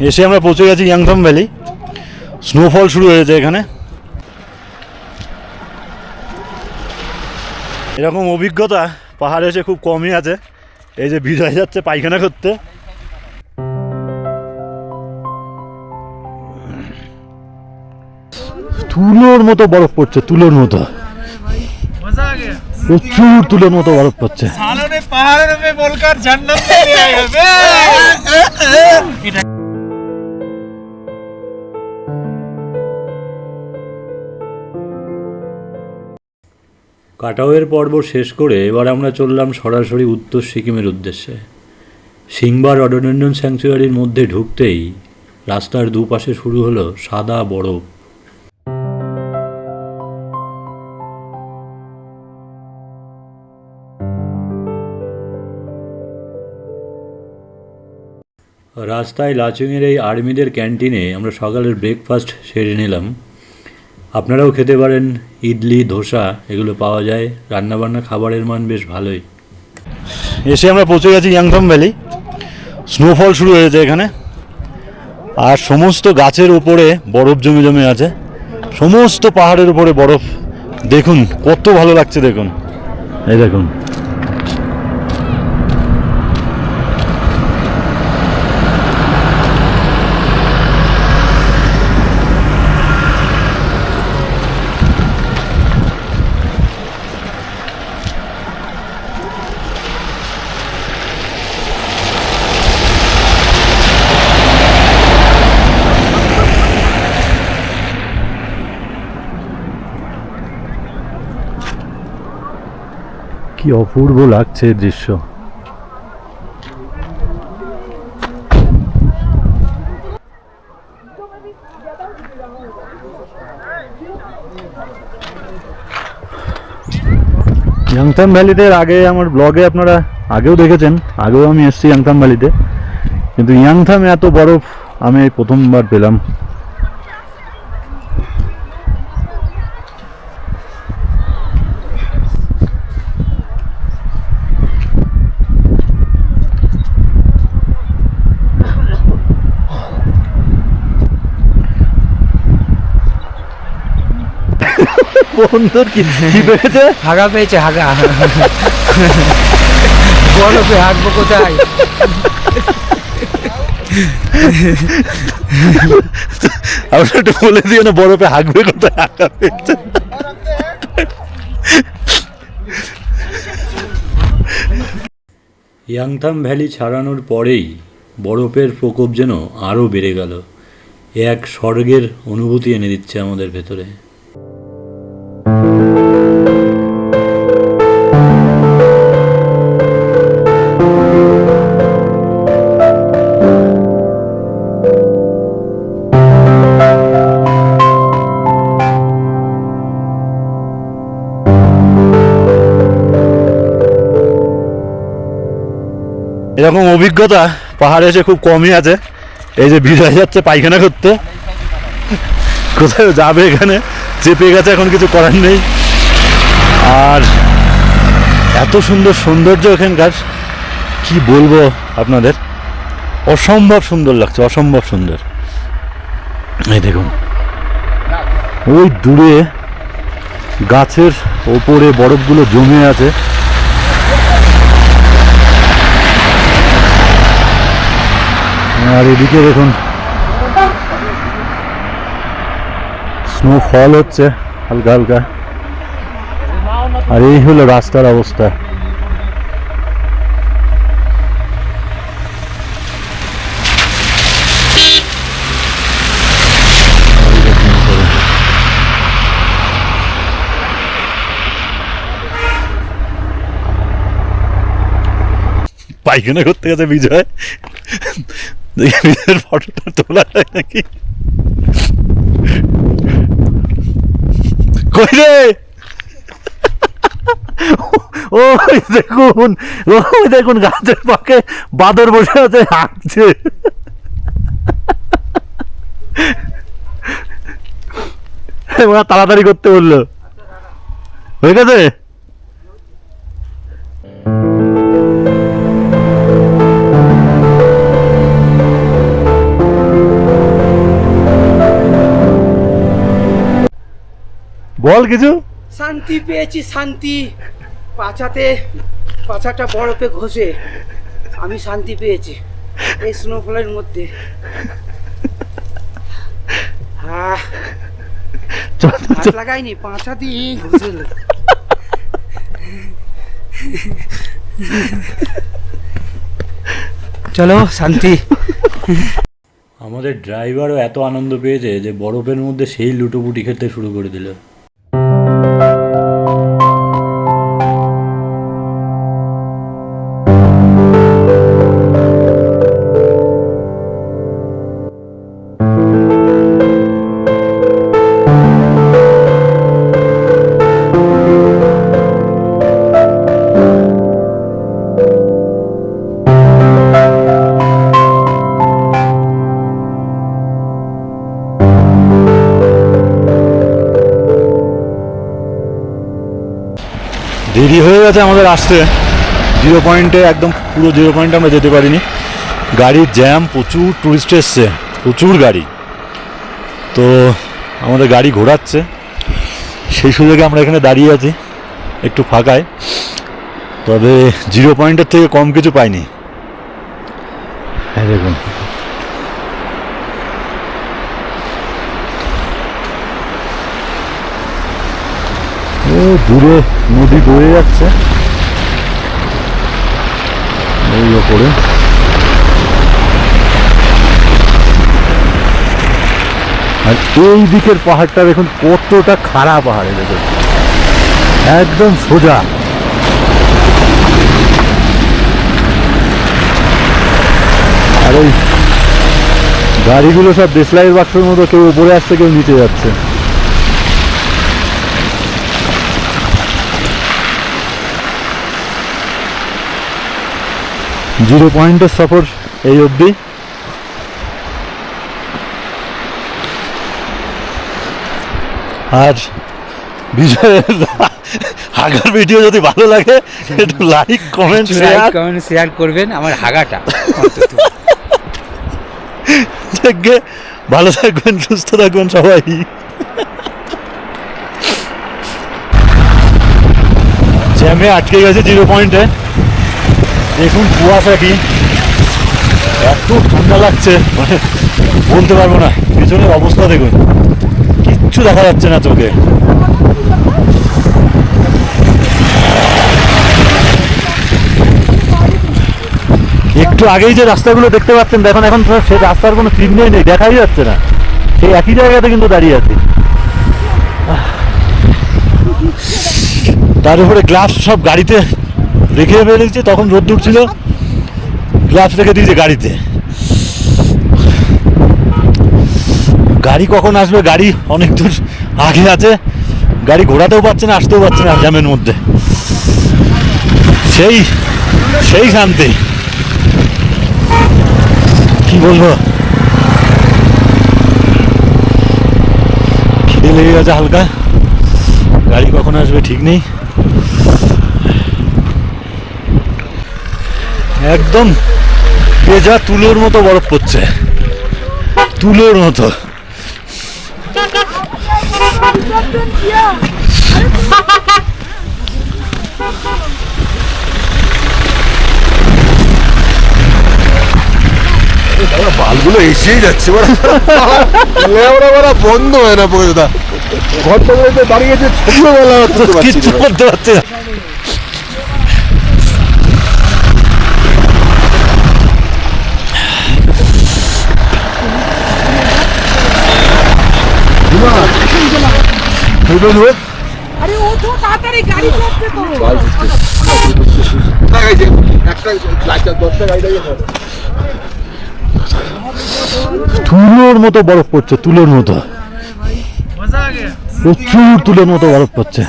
এসে আমরা পৌঁছে গেছি ইয়াংথাম ভ্যালি। স্নোফল শুরু হয়েছে এখানে। এরকম অভিজ্ঞতা পাহাড়ে এসে খুব কমই আছে। এই যে বিজয় যাচ্ছে পায়খানা করতে। তুলোর মতো বরফ পড়ছে, তুলোর মতো, প্রচুর তুলোর মতো বরফ পড়ছে। কাটাওয়ের পর্ব শেষ করে এবার আমরা চললাম সরাসরি উত্তর সিকিমের উদ্দেশ্যে। সিংবা রডোডেন্ড্রন স্যাংচুয়ারির মধ্যে ঢুকতেই রাস্তার দুপাশে শুরু হলো সাদা বরফ। রাস্তায় লাচুংয়ের এই আর্মিদের ক্যান্টিনে আমরা সকালের ব্রেকফাস্ট সেরে নিলাম। আপনারাও খেতে পারেন, ইডলি, ধোসা এগুলো পাওয়া যায়। রান্নাবান্না খাবারের মান বেশ ভালোই। এসে আমরা পৌঁছে গেছি ইয়াংথাম ভ্যালি। স্নোফল শুরু হয়েছে এখানে, আর সমস্ত গাছের উপরে বরফ জমে জমে আছে। সমস্ত পাহাড়ের উপরে বরফ। দেখুন কত ভালো লাগছে, দেখুন, এই দেখুন। কি অপূর্ব লাগছে দৃশ্য। ইয়াংথাম ভ্যালিতে আগে আমার ব্লগে আপনারা আগেও দেখেছেন, আগেও আমি এসেছি ইয়াংথাম ভ্যালিতে, কিন্তু ইয়াংথামে এত বরফ আমি প্রথমবার পেলাম। বন্ধুর কি পেয়েছে? হাগা পেয়েছে, হাগা। বরফে হাগবো কোথায়? আমরা একটু বলে দিও না, বরফে হাগবে কোথায়? হাগা পেয়েছে। ইয়াংথাম ভ্যালি ছাড়ানোর পরেই বরফের প্রকোপ যেন আরও বেড়ে গেল। এক স্বর্গের অনুভূতি এনে দিচ্ছে আমাদের ভেতরে। এরকম অভিজ্ঞতা পাহাড়ে এসে খুব কমই আছে। এই যে বিজয় যাচ্ছে পায়খানা করতে, কোথায় যাবে, এখানে চেপে গেছে, এখন কিছু করার নেই। আর এত সুন্দর সৌন্দর্য এখানকার, কি বলবো আপনাদের, অসম্ভব সুন্দর লাগছে, অসম্ভব সুন্দর। এই দেখুন, ওই দূরে গাছের ওপরে বরফগুলো জমে আছে। আর এদিকে দেখুন স্নোফল হচ্ছে হালকা হালকা। আর এই হলো রাস্তার অবস্থা। পায়খানা করতে গেছে বিজয়, দেখি বিজয়ের ফটোটা তোলা যায় নাকি। কই রে? ওই দেখুন, ওই দেখুন গাছের পাকে বাদর বসে আছে, হাঁটছে। ওরা তাড়াতাড়ি করতে বললো, হয়ে গেছে। বল কিছু। শান্তি পেয়েছি, শান্তি। পাছাটা বরফে ঘষে আমি শান্তি পেয়েছি এই স্নোফলের মধ্যে। হাত লাগাইনি, পাছা দিয়ে ঘষে। চলো শান্তি। আমাদের ড্রাইভারও এত আনন্দ পেয়েছে যে বরফের মধ্যে সেই লুটোপুটি খেতে শুরু করে দিল। দেরি হয়ে গেছে আমাদের আসতে, 0 পয়েন্টে, একদম পুরো 0 পয়েন্টে আমরা যেতে পারিনি। গাড়ির জ্যাম, প্রচুর টুরিস্ট এসছে, প্রচুর গাড়ি। তো আমাদের গাড়ি ঘোরাচ্ছে, সেই সুযোগে আমরা এখানে দাঁড়িয়ে আছি একটু ফাঁকায়। তবে 0 পয়েন্টের থেকে কম কিছু পাইনি। হ্যাঁ দেখুন, ও দূরে নদী বয়ে যাচ্ছে এই ওপরে। আর এই দিকের পাহাড়টা দেখুন কতটা খাড়া পাহাড়ে, দেখুন একদম সোজা। আর ওই গাড়িগুলো সব দেশলাইয়ের বাক্সের মতো, কেউ উপরে আসছে, কেউ নিচে যাচ্ছে। জিরো পয়েন্টের সফর এই অবধি। আর বিজয়ের হাগার ভিডিও যদি ভালো লাগে একটু লাইক কমেন্ট শেয়ার করবেন আমার হাগাটা। দেখে ভালো থাকবেন, সুস্থ থাকবেন সবাই। জ্যামে আটকে গেছে 0 পয়েন্টে। দেখুন কুয়াশা কি, এত ঠান্ডা লাগছে মানে বলতে পারবো না। পিছনের অবস্থা দেখুন, কিচ্ছু দেখা যাচ্ছে না চোখে। একটু আগেই যে রাস্তাগুলো দেখতে পাচ্ছেন, দেখুন এখন সে রাস্তার কোনো চিহ্নই নেই, দেখাই যাচ্ছে না। সেই একই জায়গাতে কিন্তু দাঁড়িয়ে আছি। তার উপরে গ্লাভস সব গাড়িতে রেখে ফেলেছে, তখন রোদ্দুর ছিল, গ্লাভস রেখে দিয়েছে গাড়িতে। গাড়ি কখন আসবে, গাড়ি অনেক দূর আগে আছে, গাড়ি ঘোরাতেও পারছে না, আসতেও পারছে না জ্যামের মধ্যে। সেই শান্তি, কি বলবো। খিদে লেগে গেছে হালকা, গাড়ি কখন আসবে ঠিক নেই। একদম ভেজা তুলোর মতো বরফ পড়ছে, তুলোর মতো। বালগুলো এসেই যাচ্ছে, বন্ধ হয় না পয়সা। ঘরটা দাঁড়িয়ে গেছে, ছোটবেলা কিচ্ছু করতে পারছে না। আরে ওঠো তাড়াতাড়ি, গাড়ি চলছে তো। তুলোর মতো বরফ পড়ছে, তুলোর মতো, প্রচুর তুলোর মতো বরফ পড়ছে।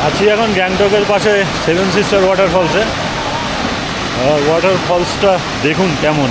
আছি এখন গ্যাংটকের পাশে 7 সিস্টার ওয়াটারফলসে। ওয়াটারফলসটা দেখুন কেমন।